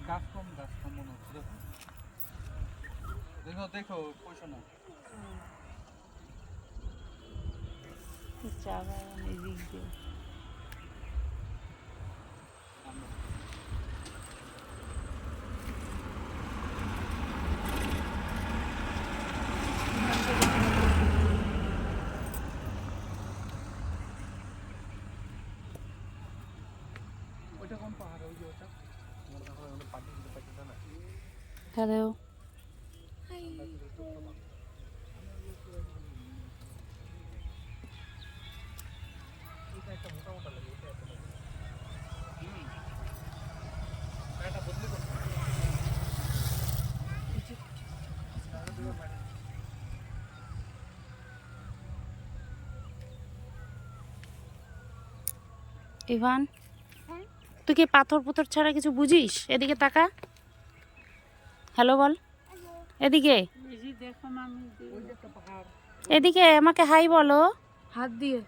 গাছ কম মনে হচ্ছে। দেখো দেখো পয়সা না চা বাগান এদিক দিয়ে। ওইটা কোন পাহাড় ওই যে ওটা হ্যালো, এটা একটা মোটা মোটা লাগে এটা একটা এটা বদলে করতে ইভান, তুই কি পাথর পুথর ছাড়া কিছু বুঝিস? এদিকে তাকা, হ্যালো বল, এদিকে ওই যে একটা পাহাড় এদিকে আমাকে হাই বলো। হাত দিয়ে